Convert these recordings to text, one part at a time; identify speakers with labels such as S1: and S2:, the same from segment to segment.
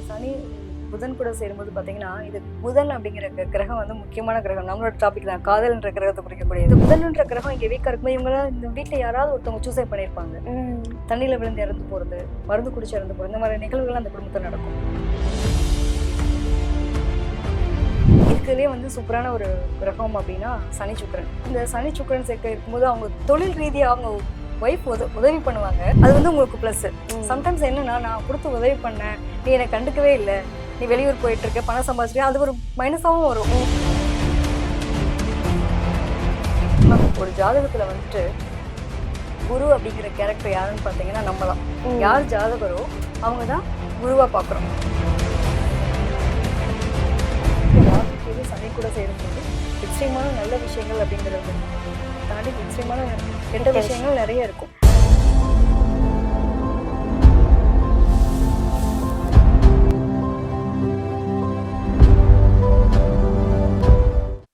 S1: சனி புதன் கூட சேரும்போது பாத்தீங்கன்னா இது புதன் அப்படிங்கிற கிரகம் வந்து முக்கியமான கிரகம். நம்மளோட டாபிக் தான், காதல்ன்ற கிரகத்தை குறிக்கக்கூடியது. புதன்ன்ற கிரகம் இங்க வீக்கா இருக்கும்போது இவங்களாம் இந்த வீட்டுல யாராவது ஒருத்தவங்க சூசைட் பண்ணியிருப்பாங்க. தண்ணியில விழுந்து இறந்து போறது, மருந்து குடிச்சு இறந்து போறது, இந்த மாதிரி நிகழ்வுகள் அந்த குடும்பத்தில் நடக்கும். இதுலயே வந்து சூப்பரான ஒரு கிரகம் அப்படின்னா சனி சுக்கிரன். இந்த சனி சுக்கிரன் சேர்க்க இருக்கும்போது அவங்க தொழில் ரீதியாக அவங்க ஒய்ஃப் உதவி பண்ணுவாங்க. அது வந்து உங்களுக்கு பிளஸ். சம்டைம்ஸ் என்னன்னா, நான் கொடுத்து உதவி பண்ணேன், நீ என்னை கண்டுக்கவே இல்லை, நீ வெளியூர் போயிட்டு இருக்க, பணம் சம்பாதிச்சிருக்க, அது ஒரு மைனஸாகவும் வரும். ஒரு ஜாதகத்துல வந்துட்டு குரு அப்படிங்கிற கேரக்டர் யாருன்னு பார்த்தீங்கன்னா நம்ம தான். யார் ஜாதகரோ அவங்க தான் குருவா பார்க்குறோம். சனி கூட சேரும்போது எக்ஸ்ட்ரீமான நல்ல விஷயங்கள் அப்படிங்கிறது தாண்டி எக்ஸ்ட்ரீமான கெட்ட விஷயங்கள் நிறைய இருக்கும்.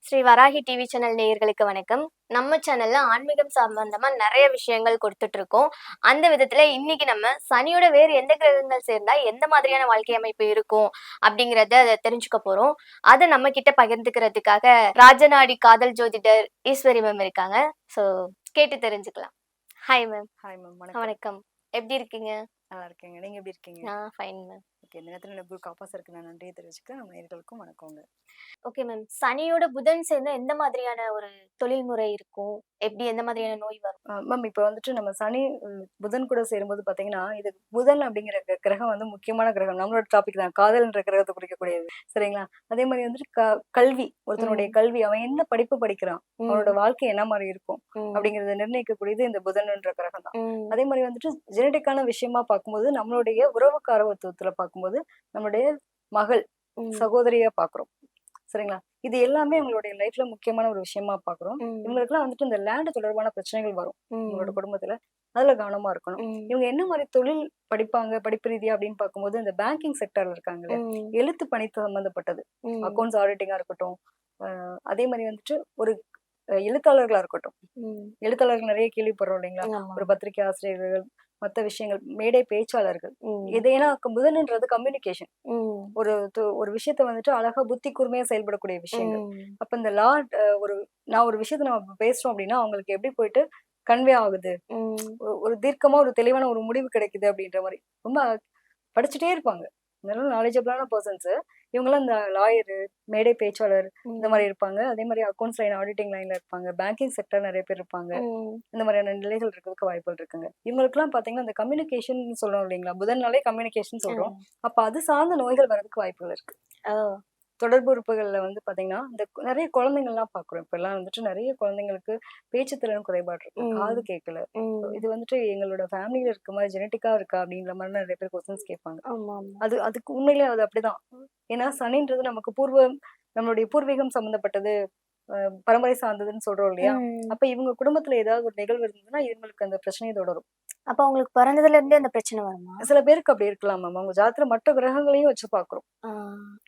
S2: ஸ்ரீ வராகி டிவி சேனல் நேயர்களுக்கு வணக்கம். நம்ம சேனல்ல ஆன்மீகம் சம்பந்தமா நிறைய விஷயங்கள் கொடுத்துட்டு இருக்கோம். அந்த விதத்துல இன்னைக்கு நம்ம சனியோட வேறு எந்த கிரகங்கள் சேர்ந்தா எந்த மாதிரியான வாழ்க்கை அமைப்பு இருக்கும் அப்படிங்கறத தெரிஞ்சுக்க போறோம். அதை நம்ம கிட்ட பகிர்ந்துக்கிறதுக்காக ராஜநாடி காதல் ஜோதிடர் ஈஸ்வரி மேம் இருக்காங்க. ஸோ கேட்டு தெரிஞ்சுக்கலாம். Hi ma'am.
S1: Hi ma'am.
S2: வணக்கம். எப்படி இருக்கீங்க?
S1: நல்லா இருக்கீங்க. நீங்க எப்படி இருக்கீங்க?
S2: Fine ma'am.
S1: ஓகே, இந்த நேரத்தில் எனக்கு காப்பாஸ் இருக்கு, நான் நன்றியை தெரிவிச்சுக்கிறேன். நம்ம நேயர்களுக்கும் வணக்கங்க.
S2: Okay ma'am. சனியோட புதன் சேர்ந்தா எந்த மாதிரியான ஒரு தொழில்முறை இருக்கும்? எப்படி எந்த மாதிரியான நோய் வரும்?
S1: மேம் இப்போ வந்துட்டு நம்ம சனி புதன் கூட சேரும்போது பாத்தீங்கன்னா இது புதன் அப்படிங்கிற கிரகம் வந்து முக்கியமான கிரகம். நம்மளோட டாபிக் தான், காதல்ன்ற கிரகத்தை குறிக்கக்கூடியது. சரிங்களா? அதே மாதிரி வந்துட்டு கல்வி, ஒருத்தனுடைய கல்வி, அவன் என்ன படிப்பு படிக்கிறான், அவனோட வாழ்க்கை என்ன மாதிரி இருக்கும் அப்படிங்கறத நிர்ணயிக்கக்கூடியது இந்த புதன்ன்ற கிரகம் தான். அதே மாதிரி வந்துட்டு ஜெனடிக்கான விஷயமா பார்க்கும்போது நம்மளுடைய உறவுக்காரத்துவத்துல பார்க்கும்போது நம்மளுடைய மகள் சகோதரியா பாக்குறோம். சரிங்களா? இது எல்லாமே அவங்களுடைய லைஃப்ல முக்கியமான ஒரு விஷயமா பாக்குறோம். இவங்களுக்குலாம் வந்துட்டு இந்த லேண்ட் தொடர்பான பிரச்சனைகள் வரும் உங்களோட குடும்பத்துல. அதுல கவனமா இருக்கணும். இவங்க என்ன மாதிரி தொழில் படிப்பாங்க, படிப்பு ரீதியா அப்படின்னு பார்க்கும்போது இந்த பேங்கிங் செக்டர்ல இருக்காங்க, எழுத்து பணி சம்பந்தப்பட்டது, அக்கௌண்ட்ஸ் ஆடிட்டிங்கா இருக்கட்டும், அதே மாதிரி வந்துட்டு ஒரு எழுத்தாளர்களா இருக்கட்டும். எழுத்தாளர்கள் நிறைய கேள்விப்படுறோம் இல்லைங்களா? ஒரு பத்திரிகை ஆசிரியர்கள், மற்ற விஷயங்கள், மேடை பேச்சாளர்கள், ஏன்னா புதன்ன்றது கம்யூனிகேஷன். ஒரு விஷயத்த வந்துட்டு அழகா புத்தி கூர்மையா செயல்படக்கூடிய விஷயங்கள். அப்ப இந்த நான் ஒரு விஷயத்த நம்ம பேசுறோம் அப்படின்னா அவங்களுக்கு எப்படி போயிட்டு கன்வே ஆகுது, ஒரு தீர்க்கமா ஒரு தெளிவான ஒரு முடிவு கிடைக்குது அப்படின்ற மாதிரி ரொம்ப படிச்சுட்டே இருப்பாங்க. நல்ல நாலேஜபிளான பர்சன்ஸ் இவங்கெல்லாம். இந்த லாயரு, மேடை பேச்சாளர் இந்த மாதிரி இருப்பாங்க. அதே மாதிரி அக்கௌண்ட்ஸ் லைன், ஆடிட்டிங் லைன்ல இருப்பாங்க. பேங்கிங் செக்டர் நிறைய பேர் இருப்பாங்க. இந்த மாதிரியான நிலைகள் இருக்கிறதுக்கு வாய்ப்புகள் இருக்குங்க. இவங்களுக்கு எல்லாம் பாத்தீங்கன்னா இந்த கம்யூனிகேஷன் சொல்றோம் இல்லைங்களா? புதன்னாலே கம்யூனிகேஷன் சொல்றோம். அப்ப அது சார்ந்த நோய்கள் வர்றதுக்கு வாய்ப்புகள் இருக்கு. தொடர்பு உறுப்புகள்ல வந்து பாத்தீங்கன்னா இந்த நிறைய குழந்தைகள் எல்லாம் பாக்குறோம். இப்ப எல்லாம் வந்துட்டு நிறைய குழந்தைங்களுக்கு பேச்சு திறன் குறைபாடு இருக்கு, காது கேட்கல. இது வந்துட்டு எங்களோட ஃபேமிலியில இருக்க மாதிரி ஜெனட்டிக்கா இருக்கா அப்படின்ற மாதிரி நிறைய பேர் கொஸ்டின்ஸ் கேட்பாங்க. அதுக்கு உண்மையிலே அது அப்படிதான். ஏன்னா சனின்றது நம்மளுடைய பூர்வீகம் சம்பந்தப்பட்டது, பரம்பரை சார்ந்ததுன்னு சொல்றோம் இல்லையா? அப்ப இவங்க குடும்பத்துல ஏதாவது ஒரு நிகழ்வு இருந்ததுன்னா இவங்களுக்கு அந்த பிரச்சனையை தொடரும்.
S2: அப்ப அவங்களுக்கு பிறந்ததுல இருந்தே அந்த பிரச்சனை வருமா?
S1: சில பேருக்கு அப்படி இருக்கலாம் மேம். அவங்க ஜாதகத்துல மற்ற கிரகங்களையும் வச்சு பாக்குறோம்.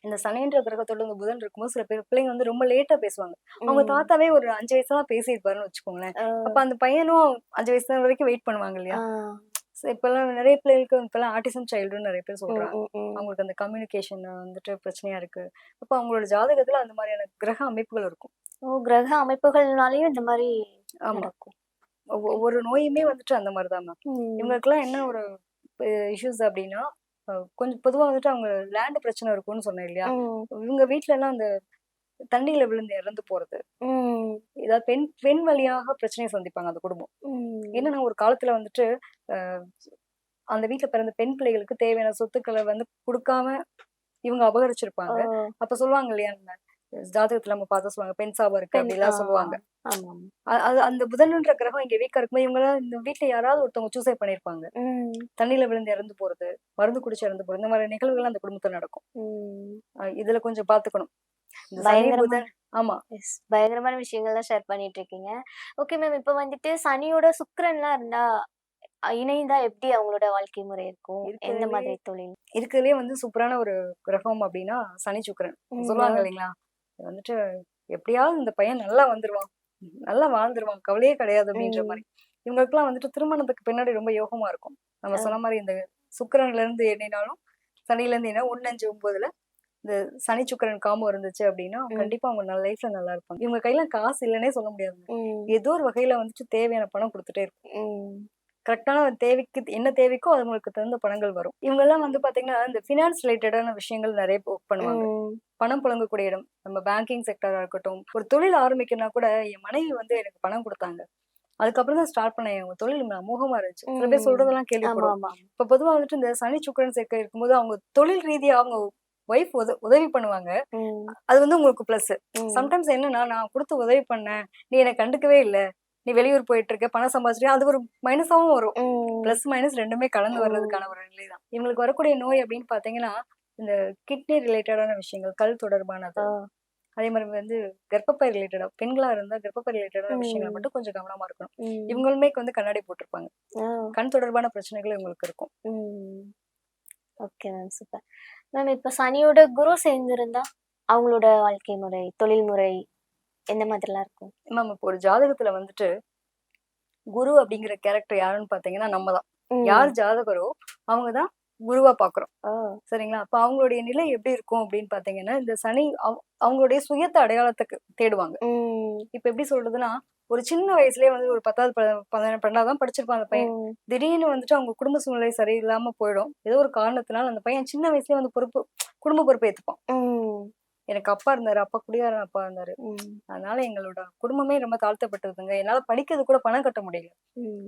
S1: இந்த சனின்ற கிரகத்தோட இந்த புதன் இருக்கும்போது சில பேர் பிள்ளைங்க வந்து ரொம்ப லேட்டா பேசுவாங்க. அவங்க தாத்தாவே ஒரு 5 வயசுதான் பேசியிருப்பாருன்னு வச்சுக்கோங்களேன். அப்ப அந்த பையனும் 5 வயசு வரைக்கும் வெயிட் பண்ணுவாங்க இல்லையா? இப்பெல்லாம் நிறைய பிள்ளைகளுக்கு இப்பெல்லாம் ஆட்டிசம் சைல்டுன்னு நிறைய பேர் சொல்றாங்க. அவங்களுக்கு அந்த கம்யூனிகேஷன் வந்துட்டு பிரச்சனையா இருக்கு. அப்ப அவங்களோட ஜாதகத்துல அந்த மாதிரியான கிரக அமைப்புகள் இருக்கும்.
S2: கிரக அமைப்புகள்னாலயும் இந்த மாதிரி
S1: நடக்கும். ஒவ்வொரு நோயுமே வந்துட்டு அந்த மாதிரிதான் மேம். இவங்களுக்கு எல்லாம் என்ன ஒரு இஷ்யூஸ் அப்படின்னா, கொஞ்சம் பொதுவா வந்துட்டு அவங்க லேண்ட் பிரச்சனை இருக்கும்னு சொன்னேன் இல்லையா? இவங்க வீட்டுல எல்லாம் அந்த தண்ணியில விழுந்து இறந்து போறது, ஏதாவது பெண் வழியாக பிரச்சனையை சந்திப்பாங்க அந்த குடும்பம். என்னன்னா ஒரு காலத்துல வந்துட்டு அந்த வீட்டுல பிறந்த பெண் பிள்ளைகளுக்கு தேவையான சொத்துக்களை வந்து கொடுக்காம இவங்க அபகரிச்சிருப்பாங்க. அப்ப சொல்லுவாங்க இல்லையா, ஜாதகத்துல நம்ம பார்த்தா சொல்லுவாங்க பெண் சாபம் இருக்கு அப்படிலாம் சொல்லுவாங்க. அந்த புதன்ன்ற கிரகம் இங்க வீக்கா இருக்கும்போது இவங்கெல்லாம் இந்த வீட்டுல யாராவது ஒருத்தவங்க சூசைட் பண்ணிருப்பாங்க. தண்ணியில விழுந்து இறந்து போறது, மருந்து குடிச்சு இறந்து போறது, இந்த மாதிரி நிகழ்வுகள் அந்த குடும்பத்துல நடக்கும். இதுல கொஞ்சம் பாத்துக்கணும். ஆமா,
S2: பயங்கரமான விஷயங்கள்லாம் ஷேர் பண்ணிட்டு இருக்கீங்க. Okay ma'am. இப்ப வந்துட்டு சனியோட சுக்கிரன்லாம் இருந்தா இணைந்தா எப்படி அவங்களோட வாழ்க்கை முறை இருக்கும்? எந்த மாதிரி தொழில்
S1: இருக்கிறதுலயே வந்து சூப்பரான ஒரு கிரகம் அப்படின்னா சனி சுக்கிரன் சொல்லுவாங்க இல்லைங்களா? வந்துட்டு எப்படியாவது இந்த பையன் நல்லா வந்துருவான், நல்லா வாழ்ந்துருவான், கவலையே கிடையாது அப்படின்ற மாதிரி. இவங்களுக்குலாம் வந்துட்டு திருமணத்துக்கு பின்னாடி ரொம்ப யோகமா இருக்கும். நம்ம சொன்ன மாதிரி இந்த சுக்கிரன்ல இருந்து எண்ணினாலும் சனில இருந்து என்ன 1, 5, 9ல இந்த சனி சுக்கிரன் காம்போ இருந்துச்சு அப்படின்னா கண்டிப்பா அவங்க நல்ல லைஃப்ல நல்லா இருப்பாங்க. இவங்க கையில காசு இல்லைன்னே சொல்ல முடியாது. ஏதோ ஒரு வகையில வந்துட்டு தேவையான பணம் கொடுத்துட்டே இருக்கும். கரெக்டான தேவைக்கு என்ன தேவைக்கோ அவங்களுக்கு தகுந்த பணங்கள் வரும். இவங்க எல்லாம் வந்து பாத்தீங்கன்னா இந்த ஃபினான்ஸ் ரிலேட்டடான விஷயங்கள் நிறைய ஒர்க் பண்ணுவாங்க. பணம் புழங்கக்கூடிய இடம், நம்ம பேங்கிங் செக்டரா இருக்கட்டும், ஒரு தொழில் ஆரம்பிக்கணும்னா கூட என் மனைவி வந்து எனக்கு பணம் கொடுத்தாங்க. அதுக்கப்புறம் தான் ஸ்டார்ட் பண்ணேன். அவங்க தொழில் அமோகமா இருந்துச்சு. சில பேர் சொல்றதெல்லாம் கேள்விப்படுவோம். இப்ப பொதுவா வந்துட்டு இந்த சனி சுக்கிரன் சேர்க்கை இருக்கும்போது அவங்க தொழில் ரீதியா அவங்க ஒய்ஃப் உதவி பண்ணுவாங்க. அது வந்து உங்களுக்கு பிளஸ். சம்டைம்ஸ் என்னன்னா நான் கொடுத்து உதவி பண்ணேன், நீ என்னை கண்டுக்கவே இல்ல, நீ வெளியூர் போயிட்டு இருக்க, பணம் சம்பாதிச்சிருக்க, அது ஒரு மைனஸாவும் வரும். பிளஸ் மைனஸ் ரெண்டுமே கலந்து வர்றதுக்கான ஒரு நிலை தான். இவங்களுக்கு வரக்கூடிய நோய் அப்படின்னு பாத்தீங்கன்னா இந்த கிட்னி ரிலேட்டடான விஷயங்கள், கல் தொடர்பானது, அதே மாதிரி வந்து கர்ப்பப்பை ரிலேட்டடா, பெண்களா இருந்தா கர்ப்பப்பை ரிலேட்டடான விஷயங்கள் மட்டும் கொஞ்சம் கவனமா இருக்கணும். இவங்களுமே வந்து கண்ணாடி போட்டிருப்பாங்க. கண் தொடர்பான பிரச்சனைகள் இவங்களுக்கு இருக்கும்.
S2: Okay ma'am, super ma'am. இப்ப சனியோட குரு சேர்ந்திருந்தா அவங்களோட வாழ்க்கை முறை, தொழில் முறை எந்த மாதிரிலாம் இருக்கும்
S1: மேம்? இப்போ ஒரு ஜாதகத்துல வந்துட்டு குரு அப்படிங்கிற கேரக்டர் யாருன்னு பாத்தீங்கன்னா நம்ம தான். யார் ஜாதகரோ அவங்கதான் குருவா பாக்குறோம். சரிங்களா? அப்ப அவங்களுடைய நிலை எப்படி இருக்கும் அப்படின்னு பாத்தீங்கன்னா இந்த சனி அவங்களுடைய சுயத்த அடையாளத்துக்கு தேடுவாங்க. இப்ப எப்படி சொல்றதுன்னா ஒரு சின்ன வயசுலயே வந்து ஒரு 10வது 12வது தான் படிச்சிருப்பான் அந்த பையன். திடீர்னு வந்துட்டு அவங்க குடும்ப சூழ்நிலை சரியில்லாம போயிடும். ஏதோ ஒரு காரணத்தினால அந்த பையன் சின்ன வயசுலயே வந்து குடும்ப பொறுப்பை ஏத்துப்பான். எனக்கு அப்பா இருந்தாரு, அப்பா குடியார அப்பா இருந்தாரு, அதனால எங்களோட குடும்பமே ரொம்ப தாழ்த்தப்பட்டதுங்க, என்னால படிக்கிறது கூட பணம் கட்ட முடியல.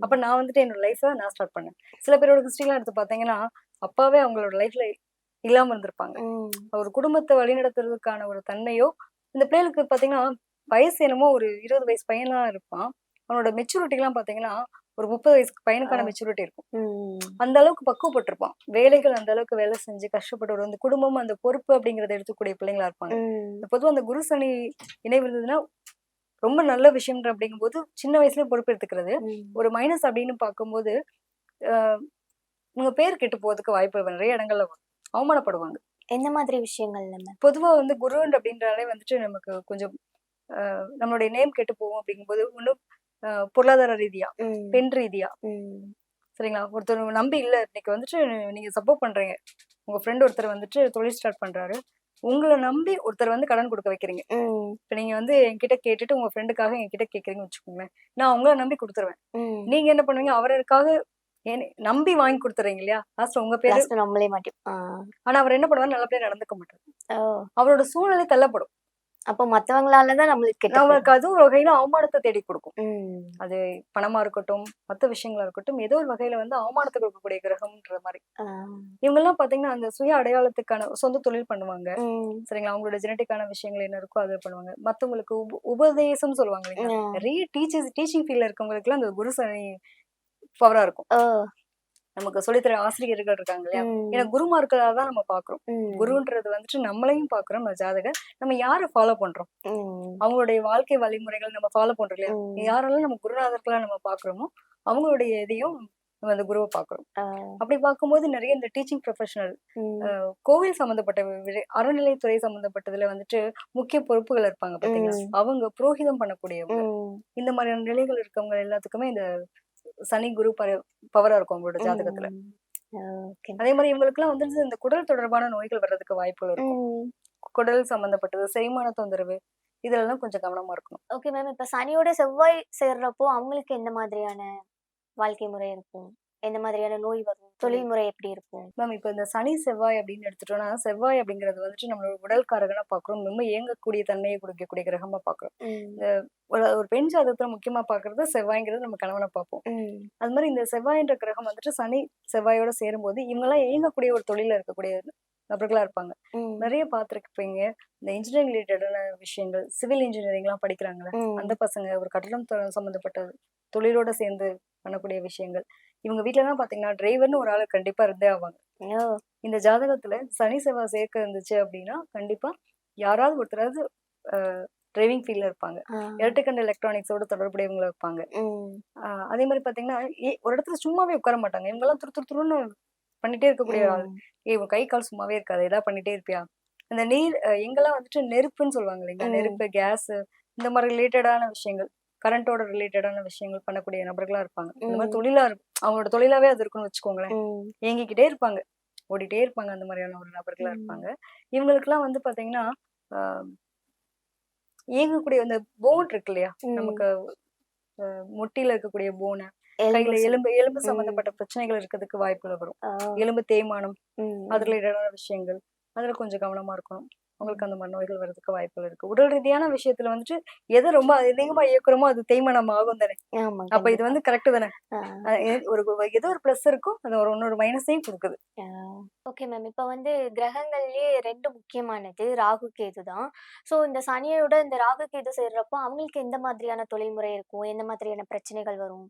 S1: அப்ப நான் வந்துட்டு என்னோட லைஃப நான் ஸ்டார்ட் பண்ணேன். சில பேரோட ஹிஸ்டரிலாம் எடுத்து பாத்தீங்கன்னா அப்பாவே அவங்களோட லைஃப்ல இல்லாம இருந்திருப்பாங்க. ஒரு குடும்பத்தை வழிநடத்துறதுக்கான ஒரு தன்மையோ இந்த பிள்ளைகளுக்கு பாத்தீங்கன்னா வயசு என்னமோ ஒரு 20 வயசு பையனா இருப்பான். அவனோட மெச்சூரிட்டி எல்லாம் பாத்தீங்கன்னா ஒரு 30 வயசுக்கு பையனுக்கான மெச்சூரிட்டி இருக்கும். அந்த அளவுக்கு பக்குவப்பட்டிருப்பான். வேலைகள் அந்த அளவுக்கு வேலை செஞ்சு கஷ்டப்பட்டு வரும். அந்த குடும்பம் அந்த பொறுப்பு அப்படிங்கறத எடுத்துக்கூடிய பிள்ளைங்களா இருப்பாங்க. பொதுவா அந்த குரு சனி இணைவு இருந்ததுன்னா ரொம்ப நல்ல விஷயம் அப்படிங்கும்போது சின்ன வயசுலயே பொறுப்பு எடுத்துக்கிறது. ஒரு மைனஸ் அப்படின்னு பார்க்கும்போது உங்க பேர் கெட்டு போறதுக்கு வாய்ப்பு நிறைய இடங்கள்ல அவமானப்படுவாங்க.
S2: எந்த மாதிரி விஷயங்கள்?
S1: பொதுவா வந்து குரு அப்படின்றாலே வந்துட்டு நமக்கு கொஞ்சம் நம்மளுடைய நேம் கெட்டு போகும் அப்படிங்கும்போது ஒன்னும் பொருளாதார ரீதியா, பெண் ரீதியா, சரிங்களா? ஒருத்தர் நம்பி இல்ல இன்னைக்கு வந்துட்டு நீங்க சப்போர்ட் பண்றீங்க, உங்க ஃப்ரெண்ட் ஒருத்தர் வந்துட்டு தொழில் ஸ்டார்ட் பண்றாரு, உங்களை நம்பி ஒருத்தர் வந்து கடன் கொடுக்க வைக்கிறீங்க. இப்ப நீங்க வந்து என்கிட்ட கேட்டுட்டு உங்க ஃப்ரெண்டுக்காக என்கிட்ட கேக்குறீங்கன்னு வச்சுக்கோங்களேன், நான் உங்களை நம்பி கொடுத்துருவேன். நீங்க என்ன பண்ணுவீங்க? அவருக்காக நம்பி வாங்கி கொடுத்துறீங்க இல்லையா? லாஸ்ட் உங்க பேரு
S2: நம்மளே மாட்டோம்.
S1: ஆனா அவர் என்ன பண்ணுவாரு? நல்லபடியா நடந்துக்க மாட்டாரு. அவரோட சூழ்நிலை தள்ளப்படும்.
S2: அப்ப மத்தவங்களாலதான்
S1: நம்மளுக்கு அது ஒரு வகையில அவமானத்தை தேடி கொடுக்கும். அது பணமா இருக்கட்டும், மத்த விஷயங்களா இருக்கட்டும், ஏதோ ஒரு வகையில வந்து அவமானத்தை கொடுக்கக்கூடிய கிரகம்ன்ற மாதிரி. இவங்க எல்லாம் பாத்தீங்கன்னா அந்த சுய அடையாளத்துக்கான சொந்த தொழில் பண்ணுவாங்க. சரிங்களா? அவங்களோட ஜெனட்டிக்கான விஷயங்கள் என்ன இருக்கோ அதை பண்ணுவாங்க. மத்தவங்களுக்கு உபதேசம் சொல்லுவாங்க இல்லைங்களா? நிறைய டீச்சிங் ஃபீல்ட்ல இருக்கவங்களுக்கு எல்லாம் அந்த குரு சனி பவரா இருக்கும். நமக்கு சொல்லித்தர ஆசிரியர்கள் இருக்காங்க இல்லையா? ஏன்னா குருமார்களா தான் நம்ம பாக்குறோம். குருன்றது வந்துட்டு நம்மளையும் பாக்குறோம். நம்ம ஜாதக நம்ம யாரை ஃபாலோ பண்றோம், அவங்களுடைய வாழ்க்கை வழிமுறைகள் நம்ம ஃபாலோ பண்றோம் இல்லையா? யாரெல்லாம் நம்ம குருநாதர்களா நம்ம பாக்குறோமோ அவங்களுடைய இதையும் நம்ம அந்த குருவை பாக்குறோம். அப்படி பார்க்கும்போது நிறைய இந்த டீச்சிங் ப்ரொஃபஷனல், கோவில் சம்பந்தப்பட்ட அறநிலைத்துறை சம்பந்தப்பட்டதுல வந்துட்டு முக்கிய பொறுப்புகள் இருப்பாங்க பாத்தீங்களா? அவங்க புரோகிதம் பண்ணக்கூடியவங்க, இந்த மாதிரியான நிலைகள் இருக்கவங்க எல்லாத்துக்குமே இந்த சனி குரு பவரா இருக்கும் அவங்களோட ஜாதகத்துல. அதே மாதிரி இவங்களுக்கு எல்லாம் வந்து இந்த குடல் தொடர்பான நோய்கள் வர்றதுக்கு வாய்ப்புகள் இருக்கும். குடல் சம்பந்தப்பட்டது, செரிமான தொந்தரவு, இதெல்லாம் கொஞ்சம் கவனமா இருக்கணும்.
S2: Okay ma'am. இப்ப சனியோட செவ்வாய் சேர்றப்போ அவங்களுக்கு எந்த மாதிரியான வாழ்க்கை முறை இருக்கும்? எந்த மாதிரியான நோய் வரும்? தொழில் முறை எப்படி இருக்கும்
S1: மேம்? இப்ப இந்த சனி செவ்வாய் அப்படின்னு எடுத்துட்டோம்னா, செவ்வாய் அப்படிங்கிறது வந்துட்டு நம்மளோட உடல்காரகனா பாக்குறோம். ரொம்ப இயங்கக்கூடிய தன்மையை கொடுக்கக்கூடிய கிரகமா பாக்குறோம். இந்த ஒரு பெண் ஜாதகத்துல முக்கியமா பாக்குறது செவ்வாய்ங்கிறது நம்ம கணவனை பார்ப்போம். அது மாதிரி இந்த செவ்வாய்ன்ற கிரகம் வந்துட்டு சனி செவ்வாயோட சேரும் போது இவங்க எல்லாம் இயங்கக்கூடிய ஒரு தொழில இருக்கக்கூடிய நபர்களா இருப்பாங்க. நிறைய பாத்துருப்பீங்க இந்த இன்ஜினியரிங் ரிலேட்டடான விஷயங்கள், சிவில் இன்ஜினியரிங் எல்லாம் படிக்கிறாங்களே அந்த பசங்க, ஒரு கட்டடம் சம்பந்தப்பட்ட தொழிலோட சேர்ந்து பண்ணக்கூடிய விஷயங்கள். இவங்க வீட்டுல எல்லாம் பாத்தீங்கன்னா டிரைவர்னு ஒரு ஆளு கண்டிப்பா இருந்தே ஆவாங்க. இந்த ஜாதகத்துல சனி செவ்வாய் சேர்க்க இருந்துச்சு அப்படின்னா கண்டிப்பா யாராவது ஒருத்தராவது டிரைவிங் ஃபீல்ட்ல இருப்பாங்க. எலக்ட்ரிக் அண்ட் எலக்ட்ரானிக்ஸோட தொடர்புடையவங்க இருப்பாங்க. அதே மாதிரி பாத்தீங்கன்னா ஒரு இடத்துல சும்மாவே உட்கார மாட்டாங்க. இவங்க எல்லாம் துருன்னு பண்ணிட்டே இருக்கக்கூடிய ஆள். உன் கை கால் சும்மாவே இருக்காது, ஏதாவது பண்ணிட்டே இருப்பியா? இந்த நீர் எங்கெல்லாம் வந்துட்டு நெருப்புன்னு சொல்லுவாங்க இல்லைங்களா? நெருப்பு, கேஸ், இந்த மாதிரி ரிலேட்டடான விஷயங்கள், கரண்டோட ரிலேட்டடான விஷயங்கள் பண்ணக்கூடிய நபர்களா இருப்பாங்க. இந்த மாதிரி தொழிலா இருக்கும், அவங்களோட தொழிலாவே அது இருக்குன்னு வச்சுக்கோங்களேன். இயங்கிக்கிட்டே இருப்பாங்க. ஓடிட்டே இருப்பாங்க. அந்த மாதிரியான ஒரு நபர்களா இருப்பாங்க. இவங்களுக்கெல்லாம் வந்து பாத்தீங்கன்னா இயங்கக்கூடிய அந்த போன் இருக்கு இல்லையா, நமக்கு முட்டியில இருக்கக்கூடிய போனு,
S2: எலும்பு
S1: கையில எலும்பு எலும்பு
S2: ம்.
S1: சம்பந்தப்பட்ட பிரச்சனைகள் இருக்கிறதுக்கு வாய்ப்புகள் வரும்.
S2: ஆ.
S1: எலும்பு தேய்மானம், அது
S2: ம்.
S1: ரிலேட்டடான விஷயங்கள். அதுல கொஞ்சம் கவனமா இருக்கணும். உங்களுக்கு
S2: ம்.
S1: அந்த மாரி நோய்கள் வர்றதுக்கு வாய்ப்புகள் இருக்கு. உடல் ரீதியான விஷயத்துல வந்துட்டு எத ரொம்ப அதிகமா இயக்குறோமோ அது தேய்மானம் ஆகும் தானே!
S2: ஆமா,
S1: அப்ப இது
S2: கண்டிப்பா.
S1: வந்து கரெக்ட் தானே!
S2: ஆ.
S1: ஒரு ஏதோ ஒரு பிளஸ் இருக்கும். அது ஒரு இன்னொரு மைனஸையும் குடுக்குது.
S2: ஆ. Okay ma'am. இப்ப வந்து கிரகங்கள்லயே 2 முக்கியமானது ராகு, கேது தான். ஸோ இந்த சனியோட இந்த ராகு, கேது சேர்றப்போ அவங்களுக்கு எந்த மாதிரியான தொழில்முறை இருக்கும்? எந்த மாதிரியான பிரச்சனைகள் வரும்?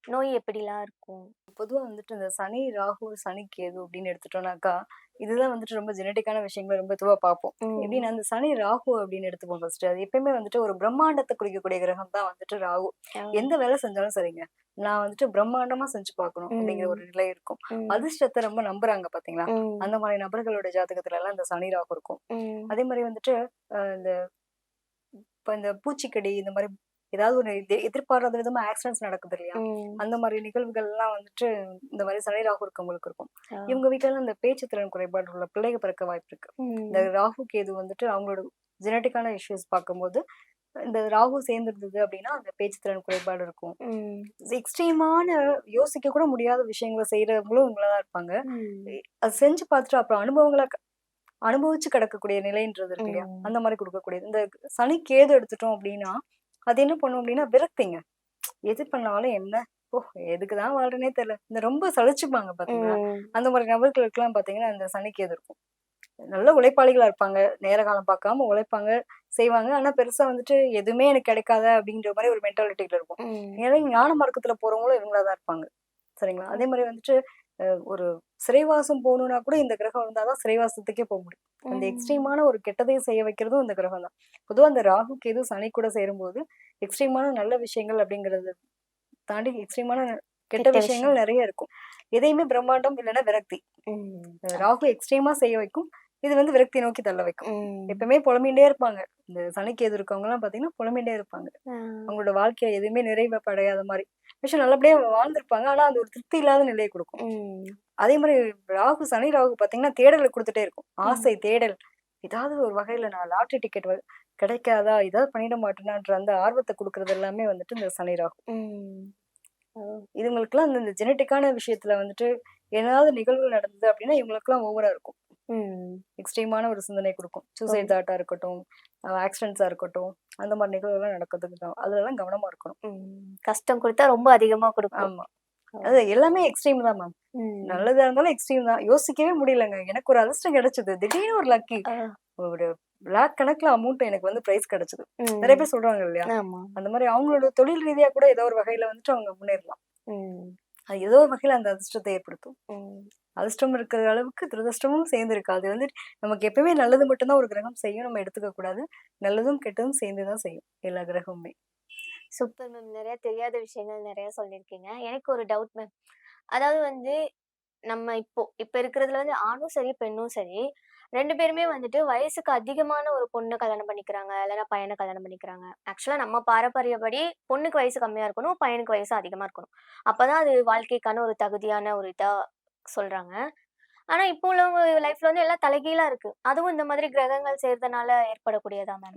S2: நோய் எப்படிலாம் இருக்கும்?
S1: பொதுவா வந்துட்டு இந்த சனி, ராகு, சனி, கேது அப்படின்னு எடுத்துட்டோம்னாக்கா, இதுதான் வந்துட்டு ரொம்ப ஜெனடிக்கான விஷயங்கள ரொம்ப இதுவா பார்ப்போம்.
S2: ம்.
S1: எப்படின்னா, அந்த சனி, ராகு அப்படின்னு எடுத்துப்போம் ஃபர்ஸ்ட்டு. அது எப்பயுமே வந்துட்டு ஒரு பிரம்மாண்டத்த குறிக்கக்கூடிய கிரகம் தான் வந்துட்டு ராகு.
S2: ஆ.
S1: எந்த வேலை செஞ்சாலும் சரிங்க. நான் வந்துட்டு பிரம்மாண்டமா செஞ்சு பார்க்கணும் அப்படிங்கிற
S2: ம்.
S1: ஒரு நிலை இருக்கும்.
S2: ம்.
S1: அதிர்ஷ்டத்த ரொம்ப நம்புறாங்க பார்த்தீங்களா?
S2: ம்.
S1: அந்த மாரி நபர்களோட ஜாதகத்துலலாம் இந்த சனி, ராகு இருக்கும்.
S2: ம்.
S1: அதே மாரி வந்துட்டு இந்த இப்ப இந்த பூச்சிக்கடி இந்த மாரி ஏதாவது ஒரு எதிர்பாராத விதமா ஆக்சிடென்ட்ஸ் நடக்குது இல்லையா?
S2: ம்.
S1: அந்த மாரி நிகழ்வுகள்லாம் வந்துட்டு இந்த மாரி சனி, ராகு இருக்கவங்களுக்கு இருக்கும்.
S2: ஆ.
S1: இவங்க வீட்லலாம் இந்த பேச்சு திறன் குறைபாடு உள்ள பிள்ளைக பிறக்க வாய்ப்பு இருக்கு. இந்த
S2: ம்.
S1: ராகு, கேது வந்துட்டு அவங்களோட ஜெனடிக்கான இஷ்யூஸ் பார்க்கும்போது, இந்த ராகு சேர்ந்திருந்தது அப்படின்னா, அந்த பேச்சு திறன் குறைபாடு இருக்கும்.
S2: ம்.
S1: எக்ஸ்ட்ரீமான யோசிக்க கூட முடியாத விஷயங்கள செய்றவங்களும் இவங்களா தான் இருப்பாங்க.
S2: ம்.
S1: அது செஞ்சு பார்த்துட்டு அப்புறம் அனுபவங்கள அனுபவிச்சு கிடக்கக்கூடிய நிலைன்றது இருக்கு இல்லையா?
S2: ம்.
S1: அந்த மாரி குடுக்கக்கூடியது. இந்த சனி, கேது எடுத்துட்டோம் அப்படின்னா, அது என்ன பண்ணும் அப்படின்னா, விரக்திங்க. எது பண்ணாலும் என்ன, "ஓ! எதுக்கு தான் வாழ்றேன்னே தெரியல." இந்த ரொம்ப சலிச்சுப்பாங்க பார்த்தீங்களா?
S2: ம்.
S1: அந்த மாரி நபர்களுக்கெல்லாம் பார்த்தீங்கன்னா, இந்த சனி, கேது இருக்கும். நல்ல உழைப்பாளிகளா இருப்பாங்க. நேர காலம் பார்க்காம உழைப்பாங்க, செய்வாங்க. ஆனா பெருசா வந்துட்டு எதுவுமே எனக்கு கிடைக்காதா அப்படின்ற மாரி ஒரு மென்டாலிட்டில இருக்கும்.
S2: ம்.
S1: ஏன்னா ஞான மார்க்கத்துல போறவங்களும் இவங்களா தான் இருப்பாங்க. சரிங்களா? அதே மாரி வந்துட்டு ஒரு சிறைவாசம் போணும்னா கூட இந்த கிரகம் இருந்தா தான் சிறைவாசத்துக்கே போ முடியும். அந்த
S2: ம்.
S1: எக்ஸ்ட்ரீமான ஒரு கெட்டதையும் செய்ய வைக்கிறதும் இந்த கிரகம் தான். பொதுவா அந்த ராகு, கேது, சனி கூட சேரும்போது எக்ஸ்ட்ரீமான நல்ல விஷயங்கள் அப்படிங்கிறத தாண்டி எக்ஸ்ட்ரீமான கெட்ட
S2: கெட்ட விஷயம்.
S1: விஷயங்கள் நெறைய இருக்கும். எதையுமே பிரம்மாண்டம் இல்லன்னா விரக்தி.
S2: ம்.
S1: ராகு எக்ஸ்ட்ரீமா செய்ய வைக்கும். இது வந்து விரக்திய நோக்கி தள்ள வைக்கும்.
S2: ம்.
S1: எப்பவுமே புலம்பிட்டே இருப்பாங்க. இந்த சனி, கேது இருக்கவங்கலாம் பார்த்தீங்கன்னா, புலம்பிட்டே இருப்பாங்க.
S2: ஆ.
S1: அவங்களோட வாழ்க்கையில எதுவுமே நிறைவு அடையாத மாரி. விஷயம் நல்லபடியா வாழ்ந்திருப்பாங்க. ஆனா, அது ஒரு திருப்தி இல்லாத நிலைய குடுக்கும்.
S2: ம்.
S1: அதே மாரி ராகு, சனி, ராகு பார்த்தீங்கன்னா, தேடல குடுத்துட்டே இருக்கும்.
S2: ம்.
S1: ஆசை, தேடல். ஏதாவது ஒரு வகையில நான் லாட்டரி டிக்கெட் கிடைக்காதா? ஏதாவது பண்ணிட மாட்டேனான்ற அந்த ஆர்வத்த குடுக்குறது எல்லாமே வந்துட்டு இந்த சனி, ராகு.
S2: ம். ஓ!
S1: இதுங்களுக்கெல்லாம் இந்த ஜெனடிக்கான விஷயத்துல வந்துட்டு ஏதாவது நிகழ்வு நடந்தது அப்டின்னா, இவங்களுக்கெல்லாம் ஓவரா இருக்கும்.
S2: ம்.
S1: எக்ஸ்ட்ரீமான ஒரு சிந்தனை குடுக்கும். சூசைட்
S2: ரொம்ப
S1: தாட்டா இருக்கட்டும், ஆக்சிடென்ட்ஸா இருக்கட்டும், அந்த மாரி நிகழ்வுலாம் நடக்கிறதுக்கு தான் அதுலலாம் கவனமா இருக்கணும்.
S2: கஷ்டம் குடுத்தா ரொம்ப அதிகமா குடுக்கும்.
S1: ஆமா.
S2: ஓ!
S1: அது எல்லாமே எக்ஸ்ட்ரீம் தான் மேம்.
S2: ம்.
S1: நல்லதா இருந்தாலும் எக்ஸ்ட்ரீம் தான். யோசிக்கவே முடியலங்க. எனக்கு ஒரு அதிர்ஷ்டம் கிடைச்சது. திடீர்னு ஒரு லக்கி.
S2: ஆ.
S1: ஒரு லாக் கணக்குல அமௌண்ட் எனக்கு வந்து பிரைஸ் கிடைச்சது. நெறைய
S2: ம்.
S1: பேர் சொல்றாங்க இல்லையா?
S2: ஆமா.
S1: அந்த மாரி அவங்களோட தொழில் ரீதியா கூட ஏதோ ஒரு வகையில வந்துட்டு அவங்க முன்னேறலாம்.
S2: ம்.
S1: அது ஏதோ ஒரு வகையில அந்த அதிர்ஷ்டத்த ஏற்படுத்தும்.
S2: ம்.
S1: அதிர்ஷ்டம் இருக்கிற அளவுக்கு துரதிர்ஷ்டமும் சேர்ந்திருக்கு. அது வந்து நமக்கு எப்பவுமே நல்லது மட்டும் தான் ஒரு கிரகம் செய்யும். நம்ம எடுத்துக்க கூடாது. நல்லதும், கெட்டதும் சேர்ந்து தான் செய்யும். எல்லா கிரகமுமே.
S2: Super ma'am. நெறைய தெரியாத விஷயங்கள் நெறைய சொல்லியிருக்கீங்க. எனக்கு ஒரு டவுட் மேம். அதாவது வந்து நம்ம இப்ப இருக்கிறதுல வந்து ஆணும் சரி, பெண்ணும் சரி 2 பேருமே வந்துட்டு வயசுக்கு அதிகமான ஒரு பொண்ண கல்யாணம் பண்ணிக்கிறாங்க. இல்லன்னா பையன கல்யாணம் பண்ணிக்கிறாங்க. ஆக்சுவலா நம்ம பாரம்பரியப்படி பொண்ணுக்கு வயசு கம்மியா இருக்கணும். பையனுக்கு வயசு அதிகமா இருக்கணும். அப்பதான் அது வாழ்க்கைக்கான ஒரு தகுதியான ஒரு இதா சொல்றாங்க. ஆனா இப்போ உள்ளவங்க லைஃப்ல வந்து எல்லாம் தலைகீழா இருக்கு. அதுவும் இந்த மாதிரி கிரகங்கள் சேர்றதுனால ஏற்படக்கூடியதா மேம்?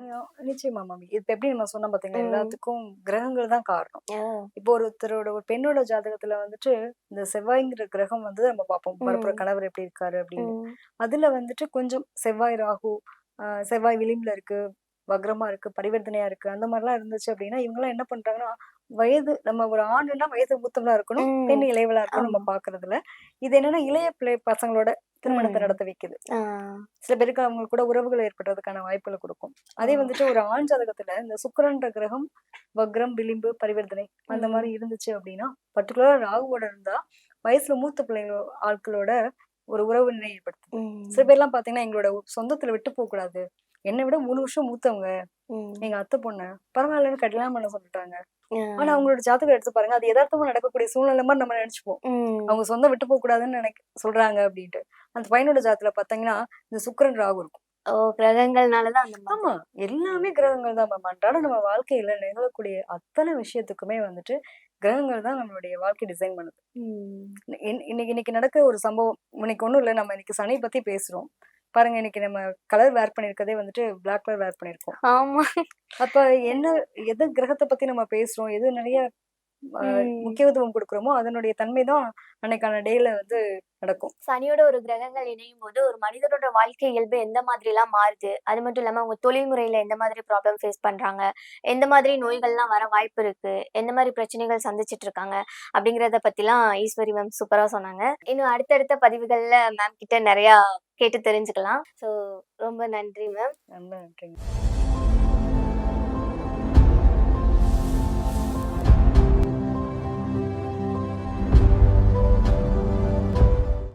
S1: நிச்சயமா மாமி. இப்ப எப்படி நம்ம சொன்னோம் பார்த்தீங்களா?
S2: ம்.
S1: எல்லாத்துக்கும் கிரகங்கள் தான் காரணம்.
S2: ஆ.
S1: இப்போ ஒருத்தரோட ஒரு பெண்ணோட ஜாதகத்துல வந்துட்டு, இந்த செவ்வாய்ங்கிற கிரகம் வந்து நம்ம பார்ப்போம். வரப்போற
S2: ம்.
S1: கணவர் எப்படி இருக்காரு அப்படின்னு.
S2: ம்.
S1: அதுல வந்துட்டு கொஞ்சம் செவ்வாய், ராகு, செவ்வாய் விளிம்புல இருக்கு, வக்ரமா இருக்கு, பரிவர்த்தனையா இருக்கு. அந்த மாரிலாம் இருந்துச்சு அப்படின்னா, இவங்கலாம் என்ன பண்றாங்கன்னா, வயது நம்ம ஒரு ஆணுன்னா வயது மூத்தவளா இருக்கணும், பெண்
S2: ம்.
S1: இளையவளா இருக்கணும் நம்ம
S2: ஆமா.
S1: பார்க்கறதுல. இது என்னன்னா இளைய பசங்களோட திருமணத்த
S2: ம்.
S1: நடத்த வைக்குது.
S2: ஆ.
S1: சில பேருக்கு அவங்க கூட உறவுகள் ஏற்படுறதுக்கான வாய்ப்புகள குடுக்கும்.
S2: ஓ!
S1: அதே வந்துட்டு ஒரு ஆண் ஜாதகத்துல இந்த சுக்கிரன்ற கிரகம் வக்ரம், விளிம்பு, பரிவர்த்தனை அந்த மாரி
S2: ம்.
S1: இருந்துச்சு அப்டின்னா, பர்ட்டிகுலரா ராகுவோட இருந்தா, வயசுல மூத்த பிள்ளைங்க ஆட்களோட ஒரு உறவு நிலை ஏற்படுத்துது. சில
S2: ம்.
S1: பேர்லாம் பார்த்தீங்கன்னா, எங்களோட சொந்தத்துல விட்டு போக்கூடாது. என்ன விட 3 வருஷம் மூத்தவங்க.
S2: ம்.
S1: எங்க அத்தை பொண்ணு. பரவாயில்லன்னு கல்யாணம் பண்ண சொல்லிட்டாங்க.
S2: ஆ.
S1: ஆனா அவங்களோட ஜாதகம் எடுத்து பாருங்க. அது எதார்த்தமா நடக்கக்கூடிய சூழ்நிலை மாரி நம்ம நெனச்சுப்போம்.
S2: ம்.
S1: அவங்க சொந்தம் விட்டு போக்கூடாதுன்னு சொல்றாங்க அப்டின்ட்டு. அந்த பையனோட ஜாதகத்துல பார்த்தீங்கன்னா, இந்த சுக்கிரன், ராகு இருக்கும்.
S2: ஓ! கிரகங்கள்னால தான் அந்த
S1: ஆமா.
S2: மாதிரி.
S1: எல்லாமே கிரகங்கள் தான் மேம். அன்றாடம் நம்ம வாழ்க்கையில நிகழக்கூடிய அத்தன விஷயத்துக்குமே வந்துட்டு, கிரகங்கள் தான் நம்மளுடைய வாழ்க்கை டிசைன் பண்ணுது.
S2: ம்.
S1: இன்னைக்கு நடக்கிற ஒரு சம்பவம், இன்னைக்கு ஒண்ணும் இல்ல, நம்ம இன்னைக்கு சனி பத்தி பேசுறோம். பாருங்க, இன்னைக்கு நம்ம கலர் வேர் பண்ணியிருக்கதே வந்துட்டு பிளாக் கலர் வேர் பண்ணியிருக்கோம்.
S2: ஆமா.
S1: அப்ப என்ன, எது கிரகத்தை பத்தி நம்ம பேசுறோம், எது நிறைய
S2: ம்.
S1: முக்கியத்துவம் கொடுக்குறோமோ அதனுடைய தன்மை தான் அன்னைக்கான டேல வந்து நடக்கும்.
S2: சனியோட ஒரு கிரகங்கள் இணையும் போது ஒரு மனிதனோட வாழ்க்கை இயல்பு எந்த மாதிரி எல்லாம் மாறுது, அது மட்டும் இல்லாம அவங்க தொழில் முறையில எந்த மாதிரி ப்ராப்ளம் ஃபேஸ் பண்றாங்க, எந்த மாதிரி நோய்கள்லாம் வர வாய்ப்பு இருக்கு, எந்த மாதிரி பிரச்சனைகள் சந்திச்சிட்டு இருக்காங்க அப்படிங்கறத பத்திலாம் ஈஸ்வரி மேம் சூப்பரா சொன்னாங்க. இன்னும் அடுத்தடுத்த பதிவுகள்ல மேம் கிட்ட நிறைய கேட்டு தெரிஞ்சுக்கலாம். ஸோ ரொம்ப நன்றி மேம்.
S1: நல்லா இருக்குங்க.